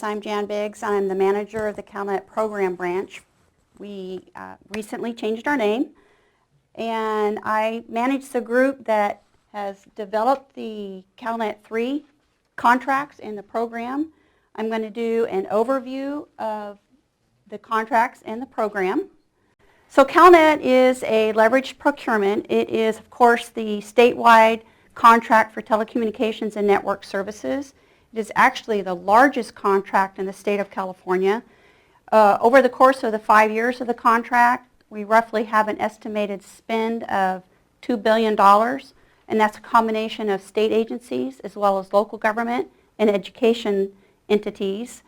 I'm Jann Biggs. I'm the manager of the CalNet program branch. We recently changed our name, and I manage the group that has developed the CalNet 3 contracts in the program. I'm going to do an overview of the contracts in the program. So CalNet is a leveraged procurement. It is, of course, the statewide contract for telecommunications and network services. It is actually the largest contract in the state of California. Over the course of the 5 years of the contract, we roughly have an estimated spend of $2 billion, and that's a combination of state agencies as well as local government and education entities.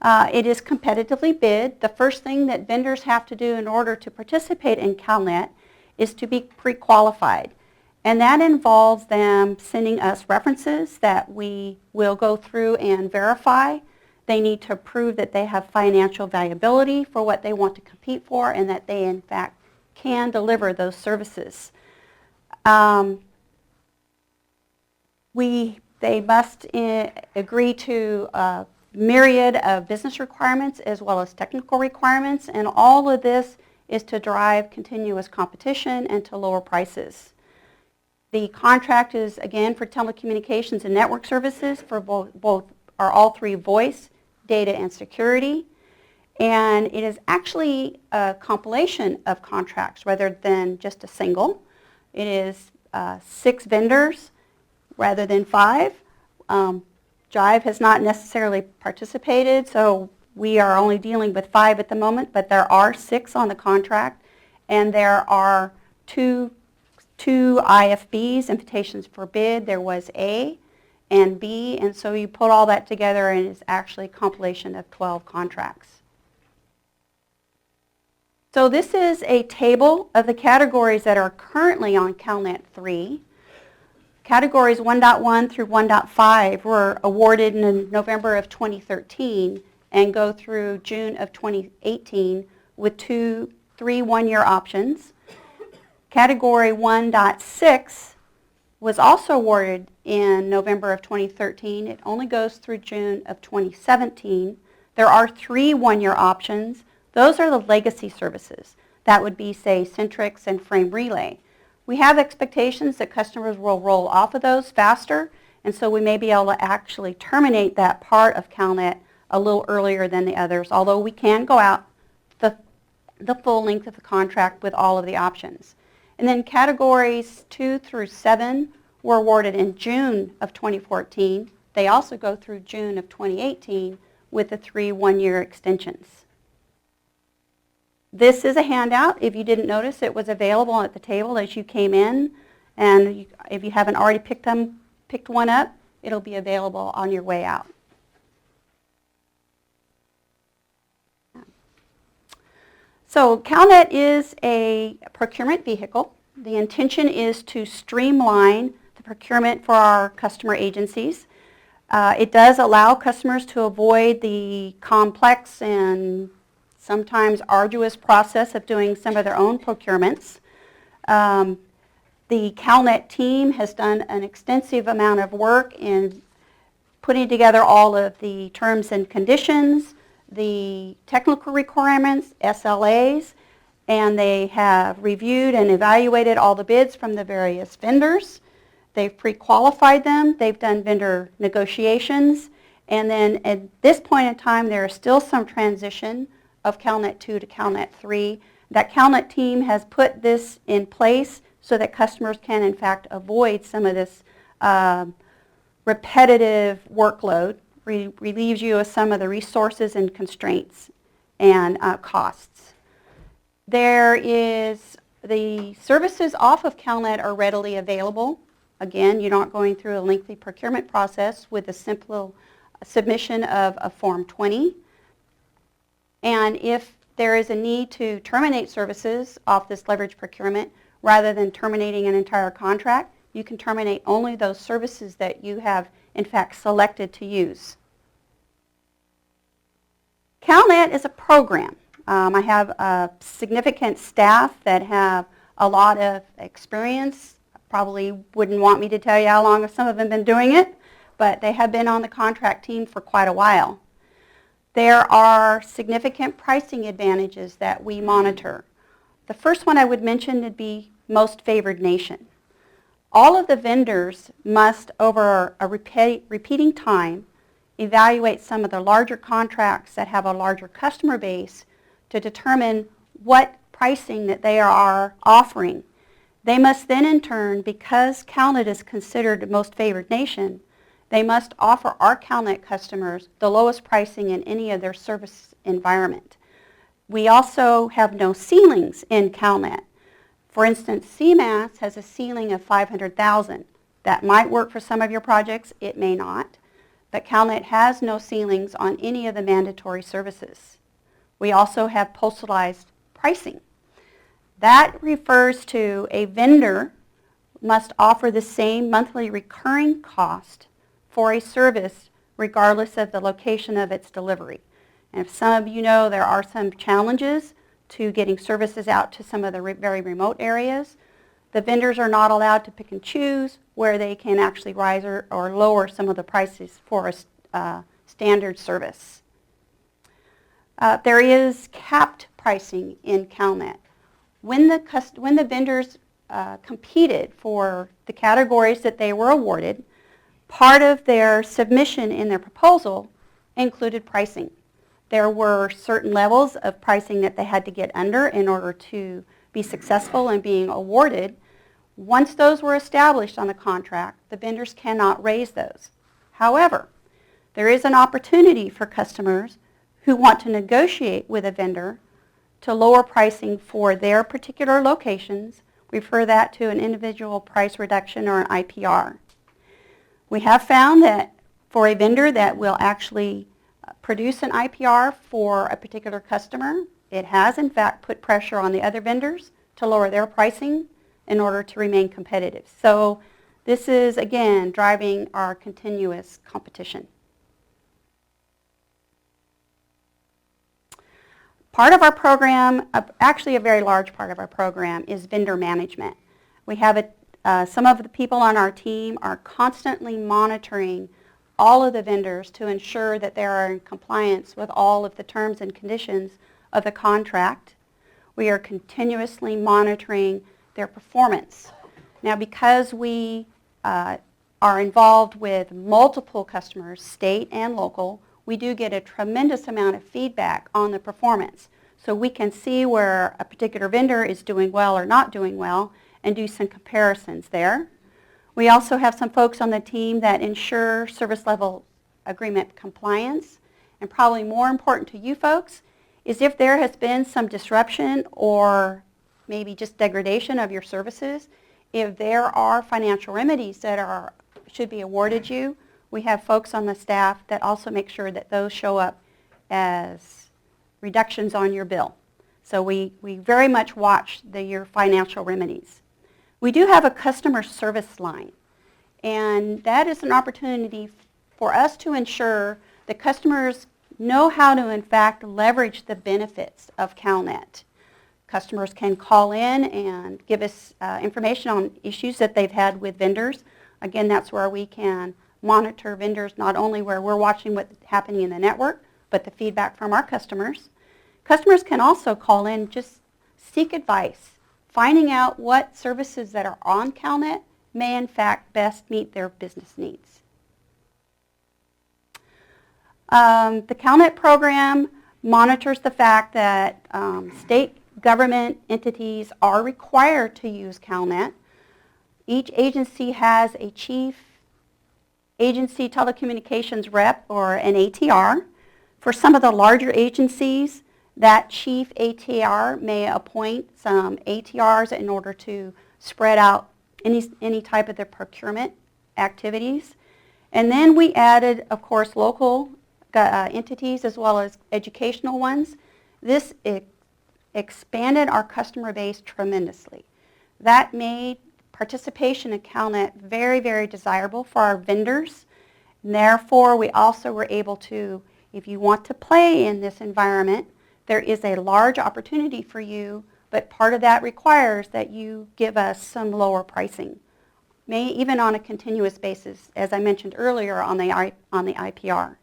It is competitively bid. The first thing that vendors have to do in order to participate in CalNet is to be pre-qualified. And that involves them sending us references that we will go through and verify. They need to prove that they have financial viability for what they want to compete for and that they, in fact, can deliver those services. They must agree to a myriad of business requirements as well as technical requirements, and all of this is to drive continuous competition and to lower prices. The contract is, again, for telecommunications and network services for all three voice, data, and security. And it is actually a compilation of contracts rather than just a single. It is 6 vendors rather than 5. Jive has not necessarily participated, so we are only dealing with 5 at the moment, but there are 6 on the contract, and there are two IFBs, invitations for bid. There was A and B, and so you put all that together and it's actually a compilation of 12 contracts. So this is a table of the categories that are currently on CalNet 3. Categories 1.1 through 1.5 were awarded in November of 2013 and go through June of 2018 with 3 one-year options. Category 1.6 was also awarded in November of 2013. It only goes through June of 2017. There are 3 one-year options. Those are the legacy services. That would be, say, Centrix and Frame Relay. We have expectations that customers will roll off of those faster, and so we may be able to actually terminate that part of CalNet a little earlier than the others, although we can go out the full length of the contract with all of the options. And then categories 2 through 7 were awarded in June of 2014. They also go through June of 2018 with the 3 one-year extensions. This is a handout. If you didn't notice, it was available at the table as you came in. And if you haven't already picked one up, it'll be available on your way out. So CalNet is a procurement vehicle. The intention is to streamline the procurement for our customer agencies. It does allow customers to avoid the complex and sometimes arduous process of doing some of their own procurements. The CalNet team has done an extensive amount of work in putting together all of the terms and conditions, the technical requirements, SLAs, and they have reviewed and evaluated all the bids from the various vendors. They've pre-qualified them. They've done vendor negotiations. And then at this point in time, there is still some transition of CalNet 2 to CalNet 3. That CalNet team has put this in place so that customers can, in fact, avoid some of this repetitive workload. Relieves you of some of the resources and constraints and costs. The services off of CalNet are readily available. Again, you're not going through a lengthy procurement process with a simple submission of a Form 20. And if there is a need to terminate services off this leverage procurement, rather than terminating an entire contract, you can terminate only those services that you have in fact selected to use. CalNet is a program. I have a significant staff that have a lot of experience. Probably wouldn't want me to tell you how long some of them have been doing it, but they have been on the contract team for quite a while. There are significant pricing advantages that we monitor. The first one I would mention would be most favored nation. All of the vendors must, over a repeating time, evaluate some of the larger contracts that have a larger customer base to determine what pricing that they are offering. They must then in turn, because CalNet is considered most favored nation, they must offer our CalNet customers the lowest pricing in any of their service environment. We also have no ceilings in CalNet. For instance, CMAS has a ceiling of $500,000. That might work for some of your projects, it may not, but CalNet has no ceilings on any of the mandatory services. We also have postalized pricing. That refers to a vendor must offer the same monthly recurring cost for a service regardless of the location of its delivery. And if some of you know, there are some challenges to getting services out to some of the very remote areas. The vendors are not allowed to pick and choose where they can actually rise or lower some of the prices for a standard service. There is capped pricing in CalNet. When the vendors competed for the categories that they were awarded, part of their submission in their proposal included pricing. There were certain levels of pricing that they had to get under in order to be successful in being awarded. Once those were established on the contract, the vendors cannot raise those. However, there is an opportunity for customers who want to negotiate with a vendor to lower pricing for their particular locations. We refer that to an individual price reduction or an IPR. We have found that for a vendor that will actually produce an IPR for a particular customer, it has in fact put pressure on the other vendors to lower their pricing in order to remain competitive. So this is, again, driving our continuous competition. Part of our program, actually a very large part of our program, is vendor management. We have some of the people on our team are constantly monitoring all of the vendors to ensure that they are in compliance with all of the terms and conditions of the contract. We are continuously monitoring their performance. Now, because we are involved with multiple customers, state and local, we do get a tremendous amount of feedback on the performance. So we can see where a particular vendor is doing well or not doing well and do some comparisons there. We also have some folks on the team that ensure service level agreement compliance. And probably more important to you folks is if there has been some disruption or maybe just degradation of your services, if there are financial remedies that should be awarded you, we have folks on the staff that also make sure that those show up as reductions on your bill. So we very much watch your financial remedies. We do have a customer service line, and that is an opportunity for us to ensure that customers know how to in fact leverage the benefits of CalNet. Customers can call in and give us information on issues that they've had with vendors. Again, that's where we can monitor vendors, not only where we're watching what's happening in the network, but the feedback from our customers. Customers can also call in, just seek advice, finding out what services that are on CalNet may in fact best meet their business needs. The CalNet program monitors the fact that state government entities are required to use CalNet. Each agency has a chief agency telecommunications rep, or an ATR. For some of the larger agencies, that chief ATR may appoint some ATRs in order to spread out any type of the procurement activities. And then we added, of course, local entities as well as educational ones. This expanded our customer base tremendously. That made participation in CalNet very, very desirable for our vendors. And therefore, we also were able to, if you want to play in this environment, there is a large opportunity for you, but part of that requires that you give us some lower pricing, even on a continuous basis, as I mentioned earlier on the IPR.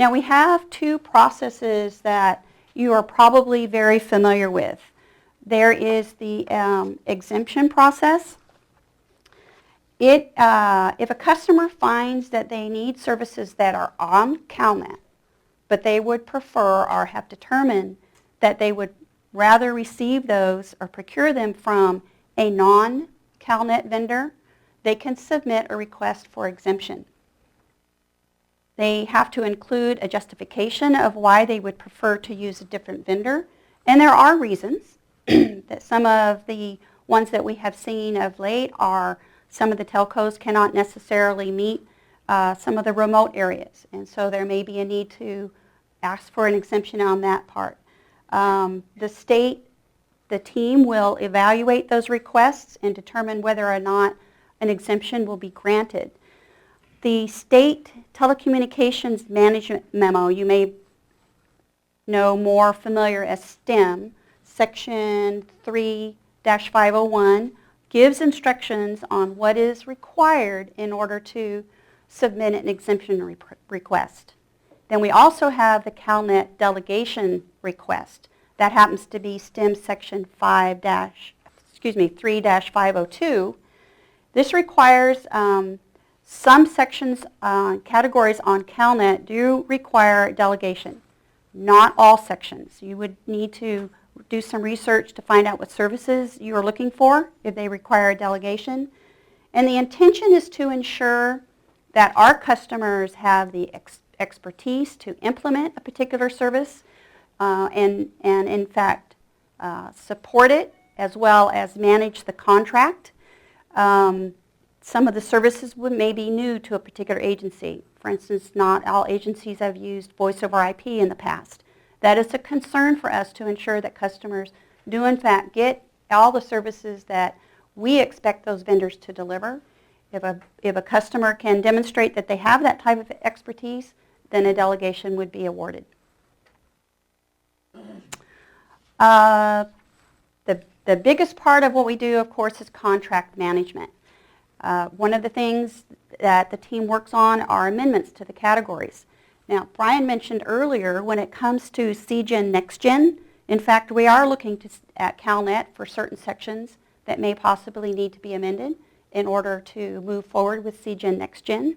Now we have two processes that you are probably very familiar with. There is the exemption process. If a customer finds that they need services that are on CalNet, but they would prefer or have determined that they would rather receive those or procure them from a non-CalNet vendor, they can submit a request for exemption. They have to include a justification of why they would prefer to use a different vendor, and there are reasons. That some of the ones that we have seen of late are some of the telcos cannot necessarily meet some of the remote areas, and so there may be a need to ask for an exemption on that part. The team will evaluate those requests and determine whether or not an exemption will be granted. The State Telecommunications Management Memo, you may know more familiar as STEM, Section 3-501, gives instructions on what is required in order to submit an exemption request. Then we also have the CalNet delegation request. That happens to be STEM Section 3-502. This requires some sections, categories on CalNet do require delegation. Not all sections. You would need to do some research to find out what services you are looking for if they require a delegation. And the intention is to ensure that our customers have the expertise to implement a particular service and in fact support it as well as manage the contract. Some of the services may be new to a particular agency. For instance, not all agencies have used voice over IP in the past. That is a concern for us to ensure that customers do in fact get all the services that we expect those vendors to deliver. If a customer can demonstrate that they have that type of expertise, then a delegation would be awarded. The biggest part of what we do, of course, is contract management. One of the things that the team works on are amendments to the categories. Now, Brian mentioned earlier when it comes to CGen NextGen, in fact, we are looking at CalNet for certain sections that may possibly need to be amended in order to move forward with CGen NextGen.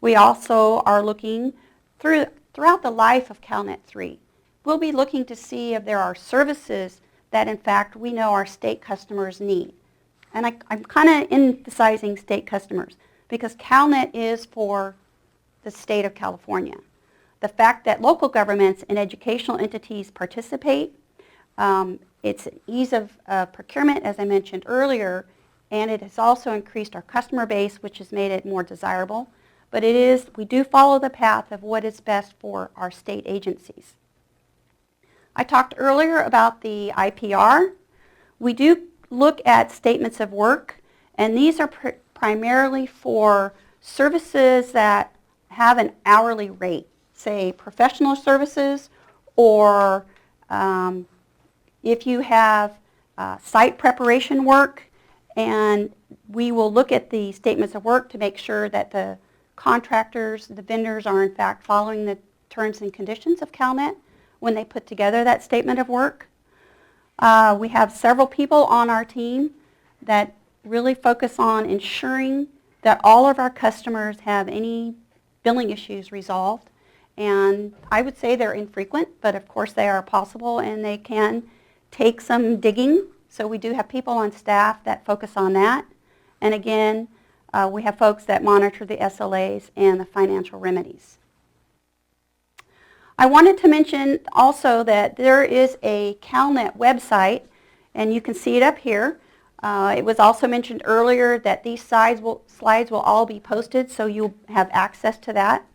We also are looking throughout the life of CalNet 3. We'll be looking to see if there are services that in fact we know our state customers need. And I'm kind of emphasizing state customers because CalNet is for the state of California. The fact that local governments and educational entities participate, it's an ease of procurement, as I mentioned earlier, and it has also increased our customer base, which has made it more desirable. But we do follow the path of what is best for our state agencies. I talked earlier about the IPR. We do look at statements of work, and these are primarily for services that have an hourly rate, say professional services, or if you have site preparation work, and we will look at the statements of work to make sure that the contractors, the vendors are in fact following the terms and conditions of CalNet when they put together that statement of work. We have several people on our team that really focus on ensuring that all of our customers have any billing issues resolved. And I would say they're infrequent, but of course they are possible and they can take some digging. So we do have people on staff that focus on that. And again, we have folks that monitor the SLAs and the financial remedies. I wanted to mention also that there is a CalNet website, and you can see it up here. It was also mentioned earlier that these slides will all be posted, so you'll have access to that.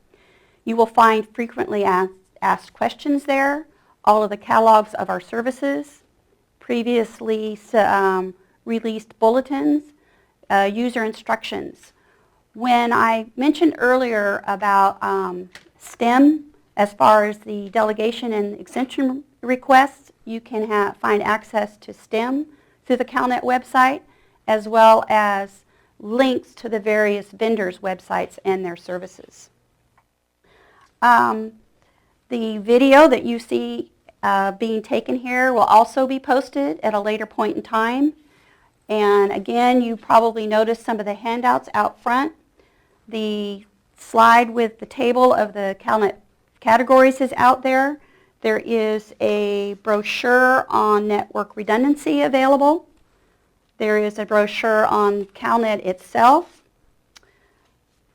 You will find frequently asked questions there, all of the catalogs of our services, previously released bulletins, user instructions. When I mentioned earlier about STEM, as far as the delegation and exemption requests, you can find access to STEM through the CalNet website, as well as links to the various vendors' websites and their services. The video that you see being taken here will also be posted at a later point in time. And again, you probably noticed some of the handouts out front. The slide with the table of the CalNet categories is out there. There is a brochure on network redundancy available. There is a brochure on CalNet itself.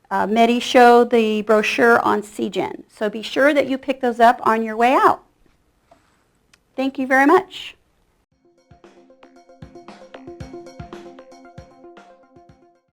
Medi showed the brochure on CGen. So be sure that you pick those up on your way out. Thank you very much.